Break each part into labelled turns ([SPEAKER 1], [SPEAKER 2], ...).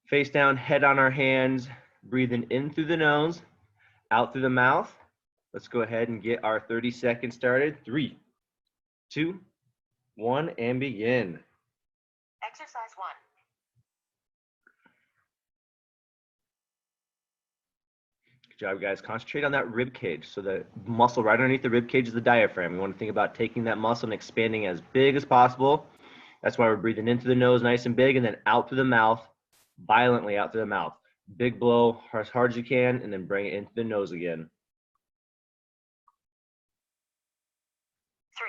[SPEAKER 1] Face down, head on our hands, breathing in through the nose, out through the mouth. Let's go ahead and get our 30 seconds started. 3, 2, 1, and begin.
[SPEAKER 2] Exercise 1.
[SPEAKER 1] Good job, guys. Concentrate on that rib cage. So the muscle right underneath the rib cage is the diaphragm. We want to think about taking that muscle and expanding as big as possible. That's why we're breathing in through the nose nice and big, and then out through the mouth, violently out through the mouth. Big blow as hard as you can, and then bring it into the nose again.
[SPEAKER 2] 3,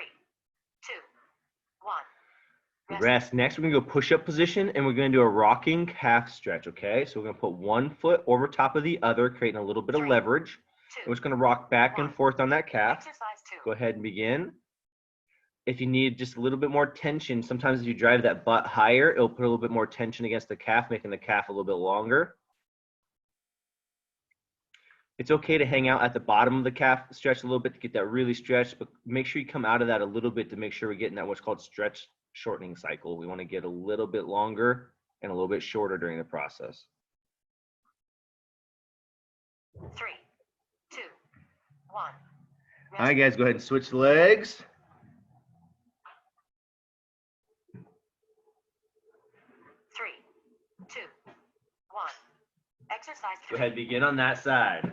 [SPEAKER 2] 2, 1.
[SPEAKER 1] Rest. Next, we're going to go push-up position, and we're going to do a rocking calf stretch, okay? So we're going to put one foot over top of the other, creating a little bit of leverage. We're just going to rock back and forth on that calf.
[SPEAKER 2] Exercise 2.
[SPEAKER 1] Go ahead and begin. If you need just a little bit more tension, sometimes if you drive that butt higher, it'll put a little bit more tension against the calf, making the calf a little bit longer. It's okay to hang out at the bottom of the calf, stretch a little bit to get that really stretched, but make sure you come out of that a little bit to make sure we're getting that what's called stretch shortening cycle. We want to get a little bit longer and a little bit shorter during the process.
[SPEAKER 2] 3, 2, 1.
[SPEAKER 1] All right, guys, go ahead and switch legs.
[SPEAKER 2] 3, 2, 1. Exercise 3.
[SPEAKER 1] Go ahead, begin on that side.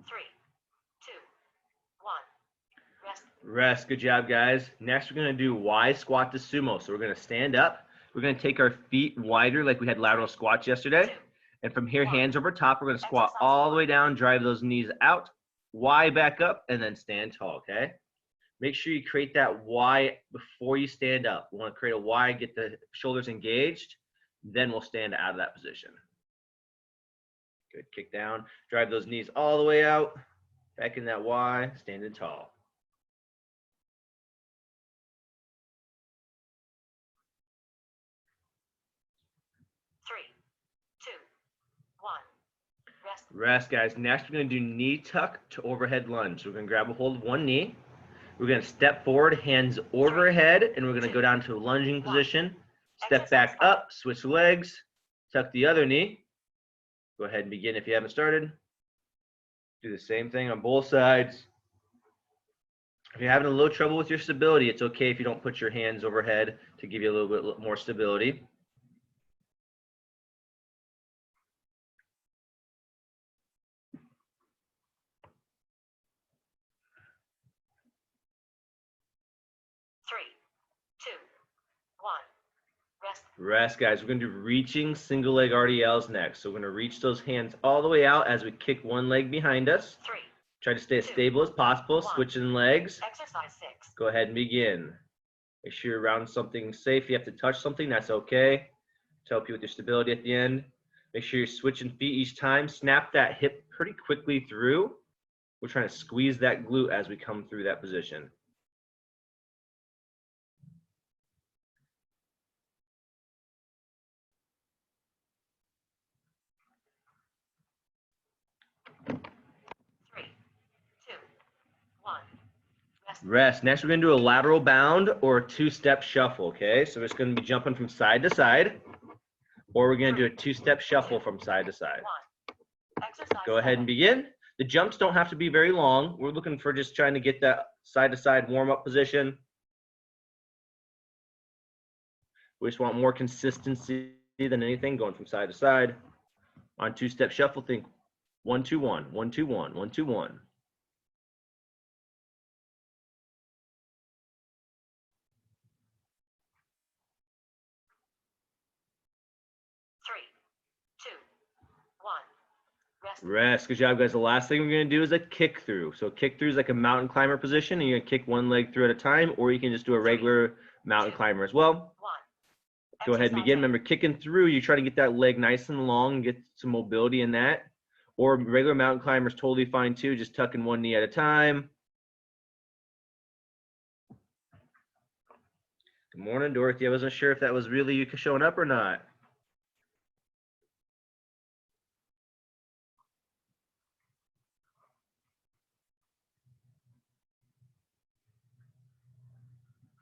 [SPEAKER 2] Three, 2, 1. Rest.
[SPEAKER 1] Rest. Good job, guys. Next, we're going to do Y squat to sumo. So we're going to stand up. We're going to take our feet wider like we had lateral squats yesterday.
[SPEAKER 2] 2,
[SPEAKER 1] And from here,
[SPEAKER 2] 1.
[SPEAKER 1] hands over top, we're going to squat
[SPEAKER 2] Exercise
[SPEAKER 1] all the
[SPEAKER 2] 1.
[SPEAKER 1] way down, drive those knees out, Y back up, and then stand tall, okay? Make sure you create that Y before you stand up. We want to create a Y, get the shoulders engaged, then we'll stand out of that position. Good, kick down, drive those knees all the way out, back in that Y, standing tall.
[SPEAKER 2] Three, 2, 1. Rest.
[SPEAKER 1] Rest, guys. Next, we're going to do knee tuck to overhead lunge. So we're going to grab a hold of one knee. We're going to step forward, hands overhead, and we're going to go down to a lunging position. Step back up, switch legs, tuck the other knee. Go ahead and begin if you haven't started. Do the same thing on both sides. If you're having a little trouble with your stability, it's okay if you don't put your hands overhead to give you a little bit more stability.
[SPEAKER 2] Three, 2, 1. Rest.
[SPEAKER 1] Rest, guys. We're going to do reaching single leg RDLs next. So we're going to reach those hands all the way out as we kick one leg behind us.
[SPEAKER 2] 3.
[SPEAKER 1] Try to stay as
[SPEAKER 2] 2,
[SPEAKER 1] stable as possible,
[SPEAKER 2] 1.
[SPEAKER 1] switching legs.
[SPEAKER 2] Exercise 6.
[SPEAKER 1] Go ahead and begin. Make sure you're around something safe. If you have to touch something, that's okay. To help you with your stability at the end. Make sure you're switching feet each time. Snap that hip pretty quickly through. We're trying to squeeze that glute as we come through that position. Rest. Next, we're going to do a lateral bound or a two-step shuffle, okay? So it's going to be jumping from side to side, or we're going to do a two-step shuffle from side to side. Go ahead and begin. The jumps don't have to be very long. We're looking for just trying to get that side-to-side warm-up position. We just want more consistency than anything, going from side to side. On two-step shuffle, think 1, 2, 1, 1, 2, 1, 1, 2, 1. Rest. Good job, guys. The last thing we're going to do is a kick through. So kick through is like a mountain climber position, and you're going to kick one leg through at a time, or you can just do a regular mountain climber as well. Go ahead and begin. Remember, kicking through, you try to get that leg nice and long, get some mobility in that. Or regular mountain climbers, totally fine too. Just tucking one knee at a time. Good morning, Dorothy. I wasn't sure if that was really you showing up or not.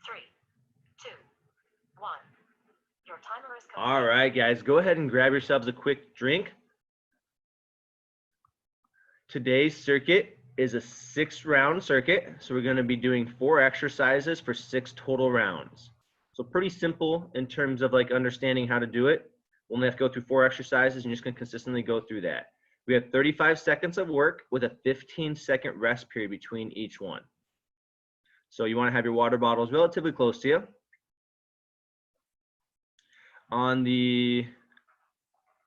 [SPEAKER 2] Three, two, one. Your timer is complete.
[SPEAKER 1] All right, guys, go ahead and grab yourselves a quick drink. Today's circuit is a 6-round circuit. So we're going to be doing 4 exercises for 6 total rounds. So pretty simple in terms of like understanding how to do it. We'll only have to go through 4 exercises and you're just going to consistently go through that. We have 35 seconds of work with a 15-second rest period between each one. So you want to have your water bottles relatively close to you. On the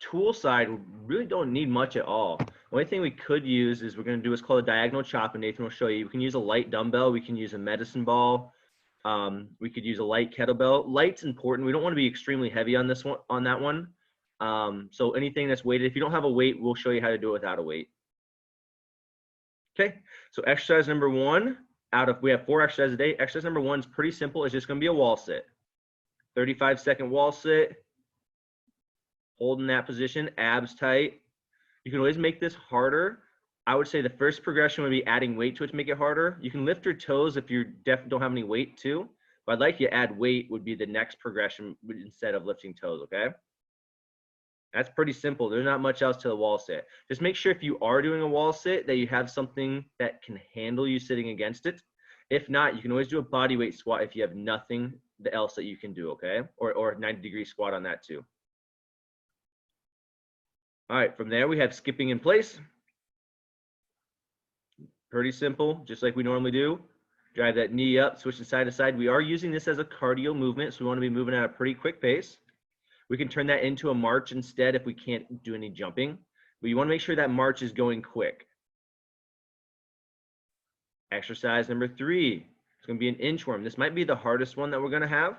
[SPEAKER 1] tool side, we really don't need much at all. The only thing we could use is we're going to do what's called a diagonal chop, and Nathan will show you. We can use a light dumbbell. We can use a medicine ball. We could use a light kettlebell. Light's important. We don't want to be extremely heavy on this one, on that one. So anything that's weighted, if you don't have a weight, we'll show you how to do it without a weight. Okay, so exercise number 1, we have 4 exercises a day. Exercise number 1 is pretty simple. It's just going to be a wall sit. 35-second wall sit. Holding that position, abs tight. You can always make this harder. I would say the first progression would be adding weight to it to make it harder. You can lift your toes if you don't have any weight too, but I'd like you to add weight would be the next progression instead of lifting toes, okay? That's pretty simple. There's not much else to the wall sit. Just make sure if you are doing a wall sit that you have something that can handle you sitting against it. If not, you can always do a body weight squat if you have nothing else that you can do, okay? Or a 90-degree squat on that too. All right, from there we have skipping in place. Pretty simple, just like we normally do. Drive that knee up, switching side to side. We are using this as a cardio movement, so we want to be moving at a pretty quick pace. We can turn that into a march instead if we can't do any jumping, but you want to make sure that march is going quick. Exercise number 3, it's going to be an inchworm. This might be the hardest one that we're going to have.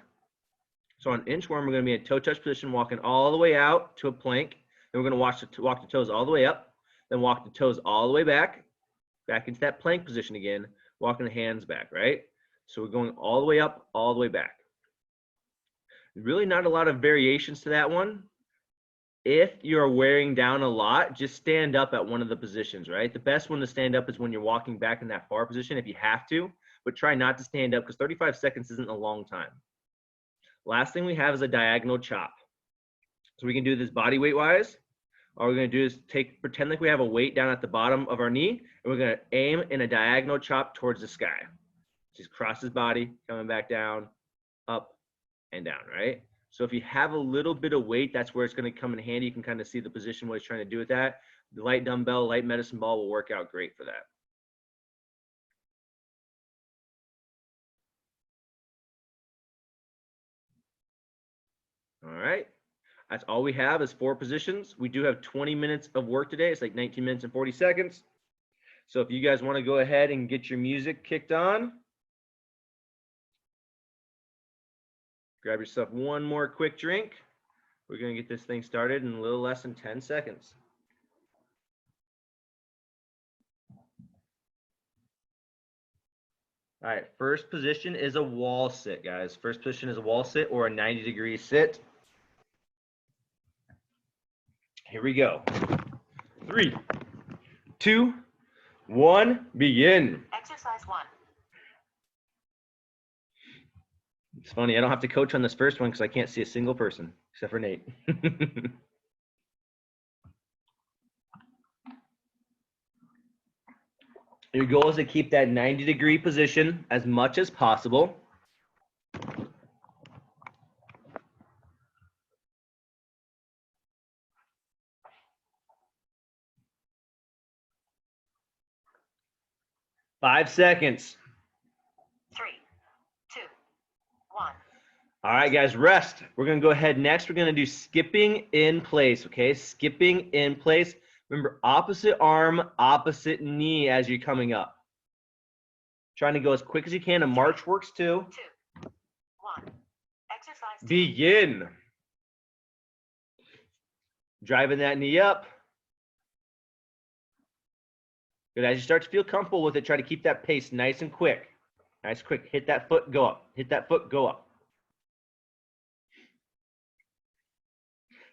[SPEAKER 1] So on inchworm, we're going to be in a toe touch position, walking all the way out to a plank. Then we're going to walk the toes all the way up, then walk the toes all the way back into that plank position again, walking the hands back, right? So we're going all the way up, all the way back. Really not a lot of variations to that one. If you're wearing down a lot, just stand up at one of the positions, right? The best one to stand up is when you're walking back in that far position if you have to, but try not to stand up because 35 seconds isn't a long time. Last thing we have is a diagonal chop. So we can do this body weight wise. All we're going to do is pretend like we have a weight down at the bottom of our knee, and we're going to aim in a diagonal chop towards the sky. Just cross his body, coming back down, up, and down, right? So if you have a little bit of weight, that's where it's going to come in handy. You can kind of see the position, what he's trying to do with that. The light dumbbell, light medicine ball will work out great for that. All right. That's all we have is 4 positions. We do have 20 minutes of work today. It's like 19 minutes and 40 seconds. So if you guys want to go ahead and get your music kicked on, grab yourself one more quick drink. We're going to get this thing started in a little less than 10 seconds. All right, first position is a wall sit, guys. First position is a wall sit or a 90-degree sit. Here we go. 3, 2, 1, begin.
[SPEAKER 2] Exercise 1.
[SPEAKER 1] It's funny, I don't have to coach on this first one because I can't see a single person except for Nate. Your goal is to keep that 90-degree position as much as possible. Five seconds.
[SPEAKER 2] 3, 2, 1.
[SPEAKER 1] All right, guys, rest. We're going to go ahead next. We're going to do skipping in place, okay? Skipping in place. Remember, opposite arm, opposite knee as you're coming up. Trying to go as quick as you can. A march works too.
[SPEAKER 2] 2, 1. Exercise 2.
[SPEAKER 1] Begin. Driving that knee up. Good. As you start to feel comfortable with it, try to keep that pace nice and quick. Nice, quick. Hit that foot, go up. Hit that foot, go up.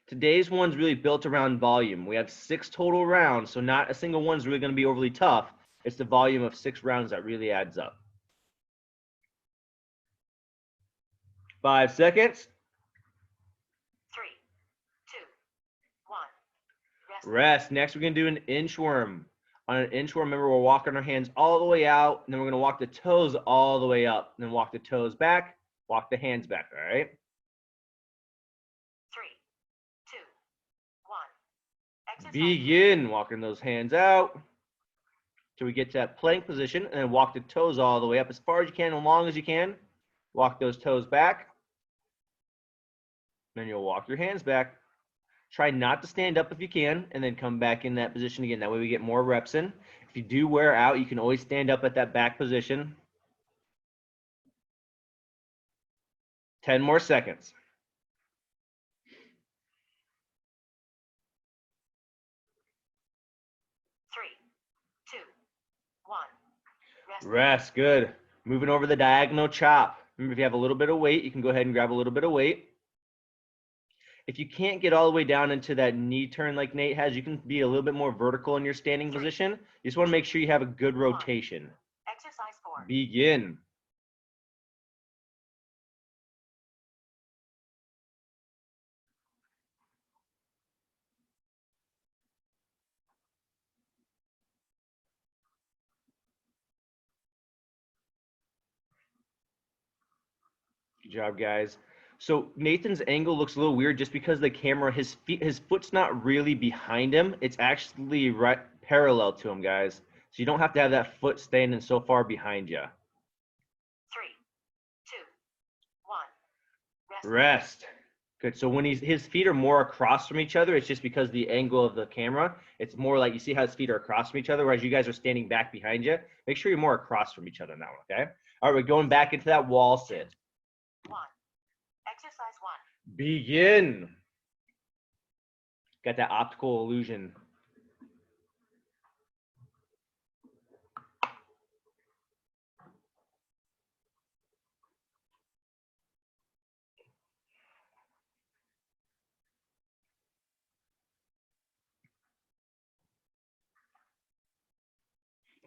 [SPEAKER 1] Today's one's really built around volume. We have 6 total rounds, so not a single one's really going to be overly tough. It's the volume of 6 rounds that really adds up. 5 seconds.
[SPEAKER 2] 3, 2, 1.
[SPEAKER 1] Rest. Next, we're going to do an inchworm. On an inchworm, remember, we're walking our hands all the way out, and then we're going to walk the toes all the way up, and then walk the toes back, walk the hands back, all right?
[SPEAKER 2] 3, 2, 1. Exercise.
[SPEAKER 1] Begin walking those hands out till we get to that plank position, and then walk the toes all the way up as far as you can, as long as you can. Walk those toes back. Then you'll walk your hands back. Try not to stand up if you can, and then come back in that position again. That way we get more reps in. If you do wear out, you can always stand up at that back position. 10 more seconds.
[SPEAKER 2] 3, 2, 1.
[SPEAKER 1] Rest. Good. Moving over the diagonal chop. Remember, if you have a little bit of weight, you can go ahead and grab a little bit of weight. If you can't get all the way down into that knee turn like Nate has, you can be a little bit more vertical in your standing position. You just want to make sure you have a good rotation.
[SPEAKER 2] Exercise 4.
[SPEAKER 1] Begin. Good job, guys. So Nathan's angle looks a little weird just because the camera, his foot's not really behind him. It's actually right parallel to him, guys. So you don't have to have that foot standing so far behind you.
[SPEAKER 2] 3, 2, 1.
[SPEAKER 1] Rest. Good. So when his feet are more across from each other, it's just because the angle of the camera. It's more like, you see how his feet are across from each other, whereas you guys are standing back behind you. Make sure you're more across from each other now, okay? All right, we're going back into that wall sit.
[SPEAKER 2] 1. Exercise 1.
[SPEAKER 1] Begin. Got that optical illusion.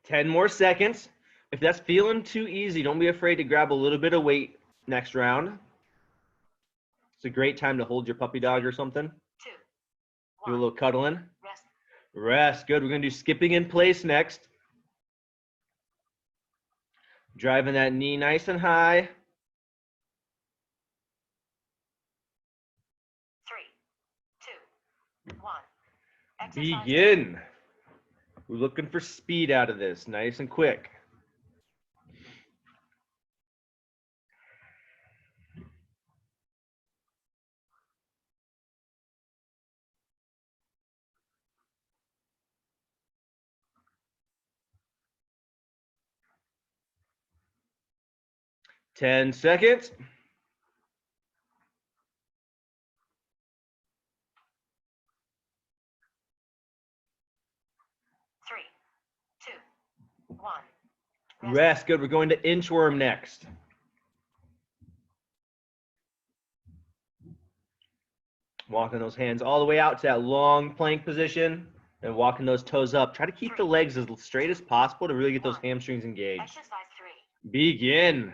[SPEAKER 1] Ten more seconds. If that's feeling too easy, don't be afraid to grab a little bit of weight next round. It's a great time to hold your puppy dog or something.
[SPEAKER 2] 2, 1.
[SPEAKER 1] Do a little cuddling.
[SPEAKER 2] Rest.
[SPEAKER 1] Rest. Good. We're going to do skipping in place next. Driving that knee nice and high.
[SPEAKER 2] 3, 2, 1. Exercise.
[SPEAKER 1] Begin. We're looking for speed out of this, nice and quick. Ten seconds.
[SPEAKER 2] 3, 2, 1.
[SPEAKER 1] Rest. Good. We're going to inchworm next. Walking those hands all the way out to that long plank position and walking those toes up. Try to keep the legs as straight as possible to really get those hamstrings engaged.
[SPEAKER 2] Exercise 3.
[SPEAKER 1] Begin.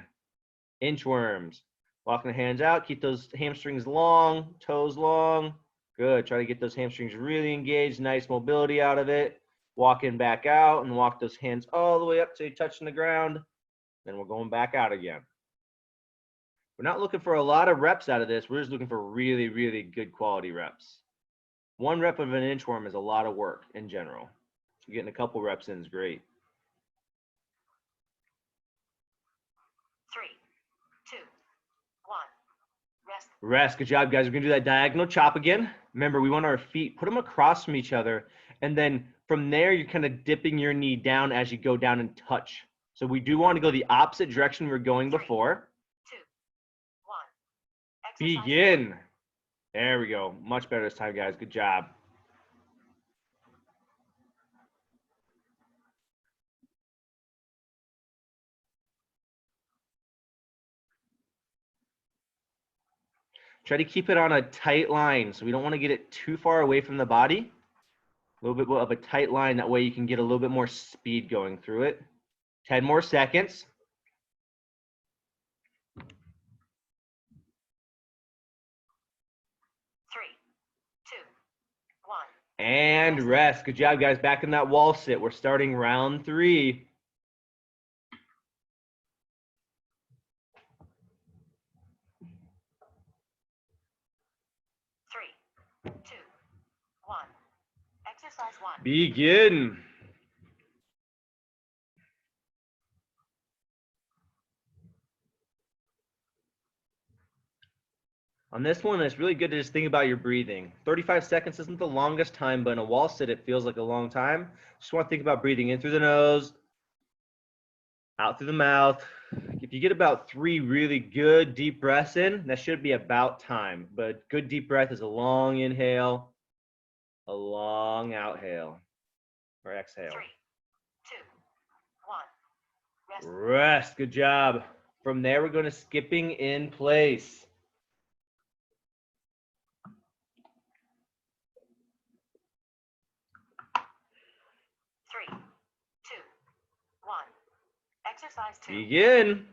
[SPEAKER 1] Inchworms. Walking the hands out. Keep those hamstrings long, toes long. Good. Try to get those hamstrings really engaged. Nice mobility out of it. Walking back out and walk those hands all the way up till you're touching the ground. Then we're going back out again. We're not looking for a lot of reps out of this. We're just looking for really, really good quality reps. 1 rep of an inchworm is a lot of work in general. So getting a couple reps in is great.
[SPEAKER 2] 3, 2, 1. Rest.
[SPEAKER 1] Rest. Good job, guys. We're going to do that diagonal chop again. Remember, we want our feet, put them across from each other. And then from there, you're kind of dipping your knee down as you go down and touch. So we do want to go the opposite direction we were going before.
[SPEAKER 2] 2, 1. Exercise.
[SPEAKER 1] Begin. There we go. Much better this time, guys. Good job. Try to keep it on a tight line. So we don't want to get it too far away from the body. A little bit of a tight line. That way you can get a little bit more speed going through it. 10 more seconds.
[SPEAKER 2] 3, 2, 1.
[SPEAKER 1] And rest. Good job, guys. Back in that wall sit. We're starting round 3.
[SPEAKER 2] 3, 2, 1. Exercise 1.
[SPEAKER 1] Begin. On this one, it's really good to just think about your breathing. 35 seconds isn't the longest time, but in a wall sit, it feels like a long time. Just want to think about breathing in through the nose, out through the mouth. If you get about 3 really good deep breaths in, that should be about time. But good deep breath is a long inhale, a long outhale, or exhale.
[SPEAKER 2] 3, 2, 1. Rest.
[SPEAKER 1] Rest. Good job. From there, we're going to skipping in place.
[SPEAKER 2] 3, 2, 1. Exercise 2.
[SPEAKER 1] Begin.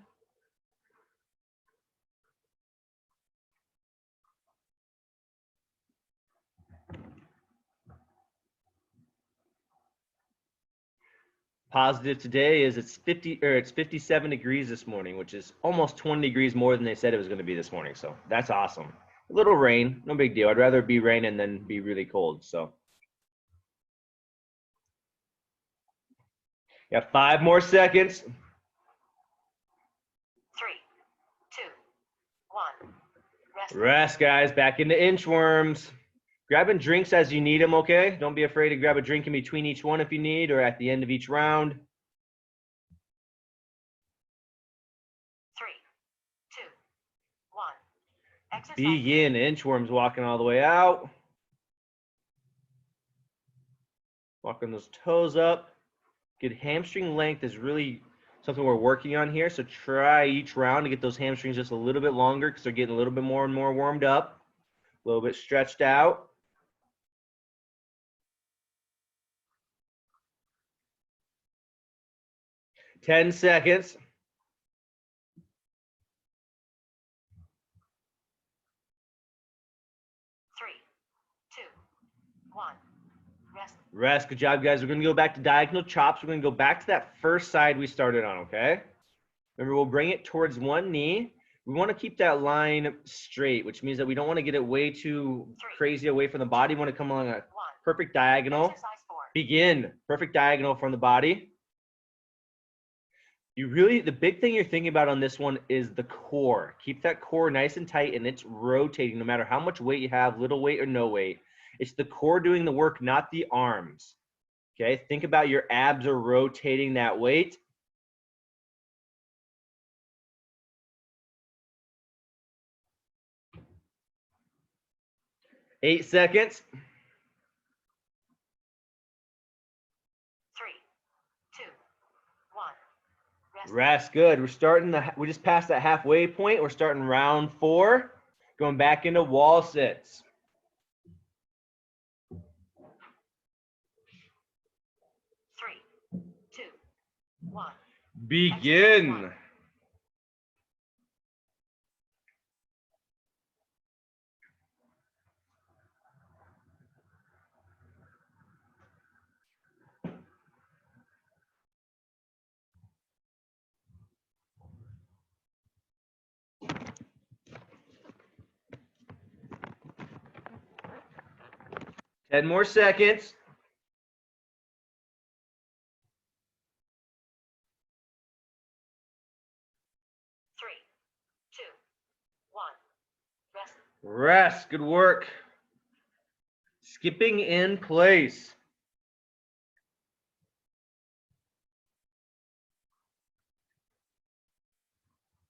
[SPEAKER 1] Positive today is it's 57 degrees this morning, which is almost 20 degrees more than they said it was going to be this morning. So that's awesome. A little rain, no big deal. I'd rather it be raining than be really cold. So got 5 more seconds.
[SPEAKER 2] 3, 2, 1. Rest.
[SPEAKER 1] Rest, guys. Back into inchworms. Grabbing drinks as you need them, okay? Don't be afraid to grab a drink in between each one if you need, or at the end of each round.
[SPEAKER 2] 3, 2, 1. Exercise.
[SPEAKER 1] Begin. Inchworms walking all the way out. Walking those toes up. Good hamstring length is really something we're working on here. So try each round to get those hamstrings just a little bit longer because they're getting a little bit more and more warmed up. A little bit stretched out. 10 seconds.
[SPEAKER 2] 3, 2, 1. Rest.
[SPEAKER 1] Rest. Good job, guys. We're going to go back to diagonal chops. We're going to go back to that first side we started on, okay? Remember, we'll bring it towards one knee. We want to keep that line straight, which means that we don't want to get it way too crazy away from the body. We want to come along a
[SPEAKER 2] 1.
[SPEAKER 1] perfect diagonal.
[SPEAKER 2] Exercise 4.
[SPEAKER 1] Begin. Perfect diagonal from the body. The big thing you're thinking about on this one is the core. Keep that core nice and tight, and it's rotating no matter how much weight you have, little weight or no weight. It's the core doing the work, not the arms. Okay, think about your abs are rotating that weight. Eight seconds.
[SPEAKER 2] 3, 2, 1. Rest.
[SPEAKER 1] Rest. Good. We just passed that halfway point. We're starting round 4, going back into wall sits.
[SPEAKER 2] 3, 2, 1.
[SPEAKER 1] Begin. Ten more seconds.
[SPEAKER 2] 3, 2, 1. Rest.
[SPEAKER 1] Rest. Good work. Skipping in place.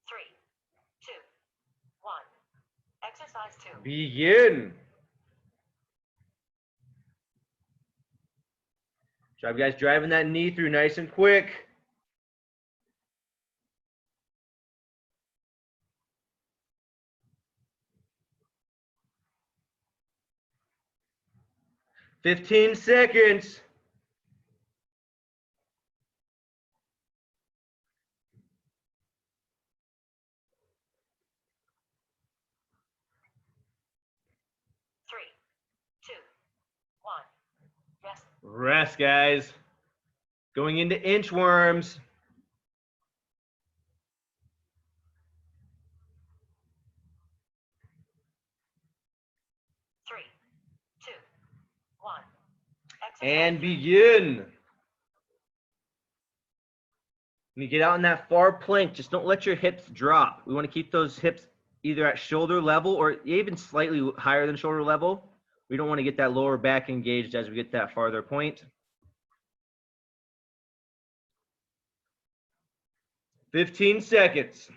[SPEAKER 2] 3, 2, 1. Exercise 2.
[SPEAKER 1] Begin. Good job, guys, driving that knee through nice and quick. 15 seconds.
[SPEAKER 2] Three, two, one. Rest.
[SPEAKER 1] Rest, guys. Going into inchworms.
[SPEAKER 2] Three, two, one.
[SPEAKER 1] And begin. When you get out in that far plank, just don't let your hips drop. We want to keep those hips either at shoulder level or even slightly higher than shoulder level. We don't want to get that lower back engaged as we get that farther point. 15 seconds.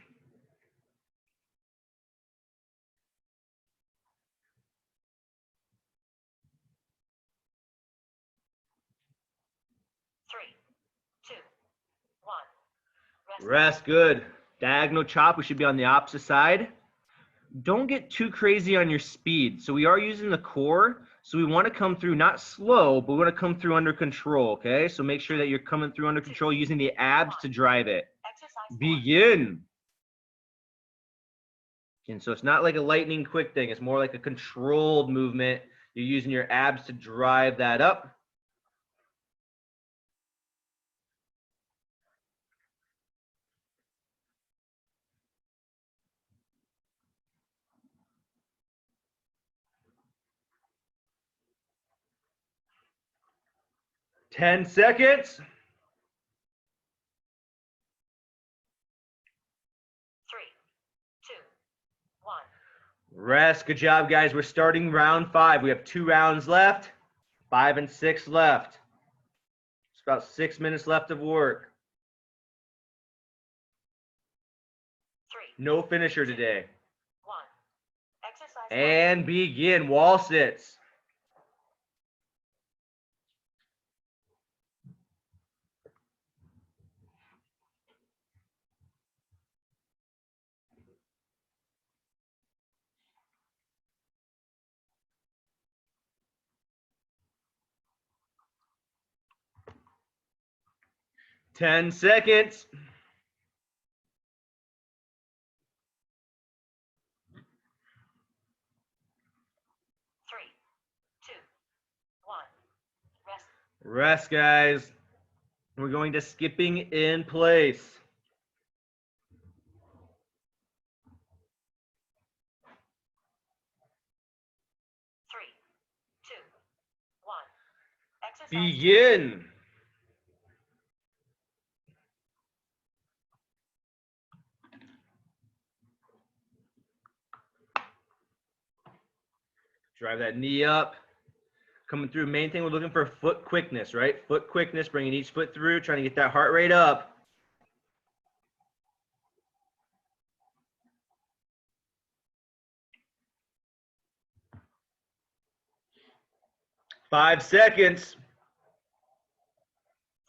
[SPEAKER 2] Three, two, one.
[SPEAKER 1] Rest, good. Diagonal chop, we should be on the opposite side. Don't get too crazy on your speed. So we are using the core, so we want to come through not slow, but we want to come through under control, okay? So make sure that you're coming through under control using the abs to drive it. Begin. And so it's not like a lightning quick thing. It's more like a controlled movement. You're using your abs to drive that up. Ten seconds.
[SPEAKER 2] Three, two, one.
[SPEAKER 1] Rest. Good job, guys. We're starting round 5. We have 2 rounds left. 5 and 6 left. It's about 6 minutes left of work.
[SPEAKER 2] Three.
[SPEAKER 1] No finisher today.
[SPEAKER 2] One. Exercise.
[SPEAKER 1] And begin. Wall sits. Ten seconds.
[SPEAKER 2] Three, two, one. Rest.
[SPEAKER 1] Rest, guys. We're going to skipping in place.
[SPEAKER 2] Three, two, one. Exercise.
[SPEAKER 1] Begin. Drive that knee up. Coming through. Main thing, we're looking for foot quickness, right? Foot quickness, bringing each foot through, trying to get that heart rate up. Five seconds.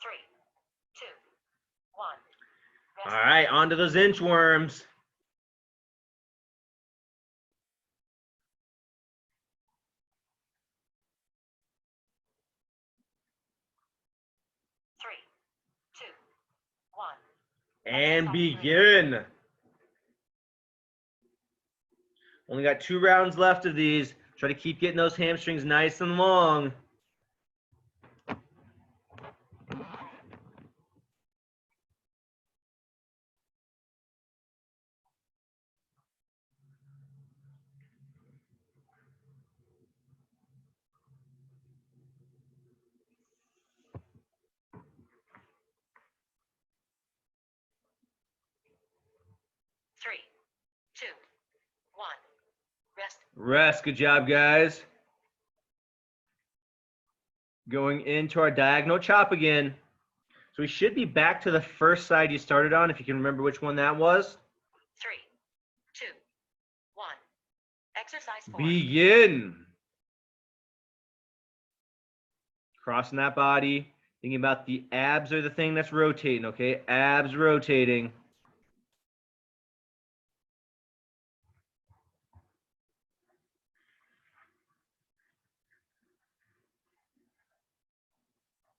[SPEAKER 2] Three, two, one. Rest.
[SPEAKER 1] All right, on to those inchworms.
[SPEAKER 2] Three, two, one.
[SPEAKER 1] And begin. Only got 2 rounds left of these. Try to keep getting those hamstrings nice and long.
[SPEAKER 2] Three, two, one. Rest.
[SPEAKER 1] Rest. Good job, guys. Going into our diagonal chop again. So we should be back to the first side you started on, if you can remember which one that was.
[SPEAKER 2] Three, two, one. Exercise 4.
[SPEAKER 1] Begin. Crossing that body. Thinking about the abs are the thing that's rotating, okay? Abs rotating.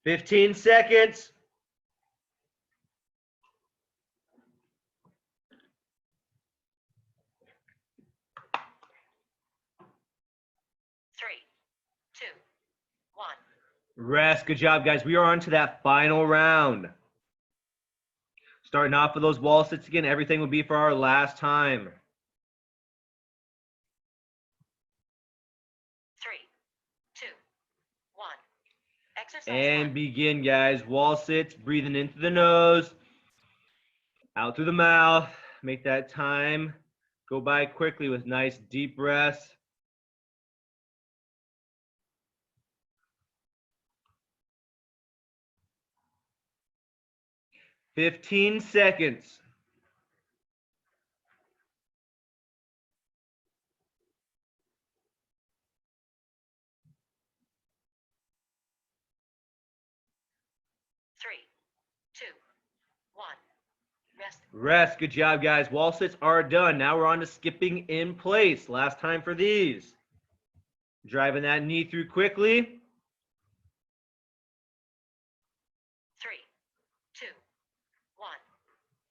[SPEAKER 1] 15 seconds.
[SPEAKER 2] Three, two, one.
[SPEAKER 1] Rest. Good job, guys. We are on to that final round. Starting off with those wall sits again. Everything will be for our last time.
[SPEAKER 2] 3, 2, 1. Exercise
[SPEAKER 1] And
[SPEAKER 2] 1.
[SPEAKER 1] begin, guys. Wall sits, breathing in through the nose, out through the mouth. Make that time go by quickly with nice deep breaths. "15 seconds.
[SPEAKER 2] Three, two, one. Rest.
[SPEAKER 1] Rest. Good job, guys. Wall sits are done. Now we're on to skipping in place. Last time for these. Driving that knee through quickly.
[SPEAKER 2] 3, 2, 1.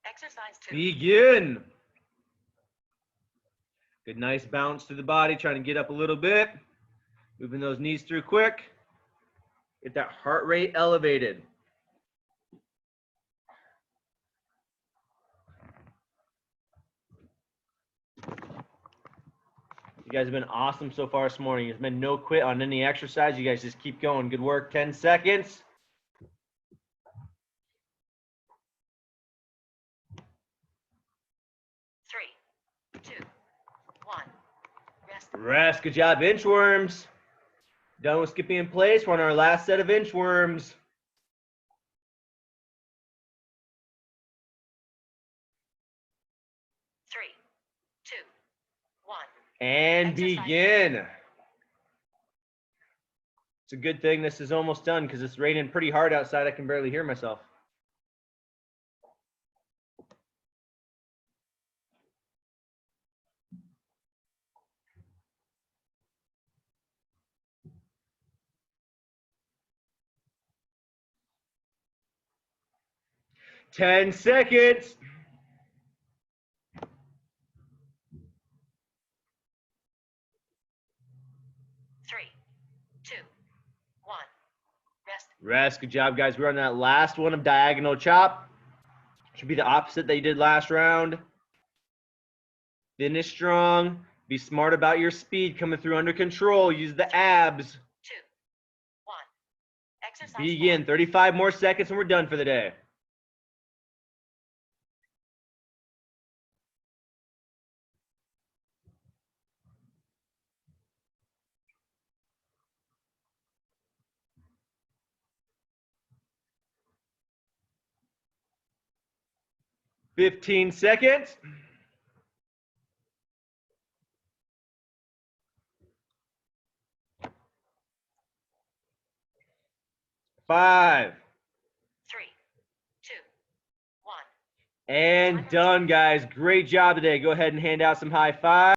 [SPEAKER 2] Exercise 2.
[SPEAKER 1] Begin. Good, nice bounce through the body. Trying to get up a little bit. Moving those knees through quick. Get that heart rate elevated. You guys have been awesome so far this morning. There's been no quit on any exercise. You guys just keep going. Good work. 10 seconds.
[SPEAKER 2] Three, two, one. Rest.
[SPEAKER 1] Rest. Good job. Inchworms. Done with skipping in place. We're on our last set of inchworms.
[SPEAKER 2] Three, two, one.
[SPEAKER 1] And
[SPEAKER 2] Exercise.
[SPEAKER 1] begin. It's a good thing this is almost done because it's raining pretty hard outside. I can barely hear myself. "10 seconds.
[SPEAKER 2] Three, two, one. Rest.
[SPEAKER 1] Rest. Good job, guys. We're on that last one of diagonal chop. Should be the opposite that you did last round. Finish strong. Be smart about your speed coming through under control. Use the abs.
[SPEAKER 2] 2, 1. Exercise.
[SPEAKER 1] Begin. 35 more seconds and we're done for the day. "15 seconds. 5.
[SPEAKER 2] 3, 2, 1.
[SPEAKER 1] And done, guys. Great job today. Go ahead and hand out some high fives.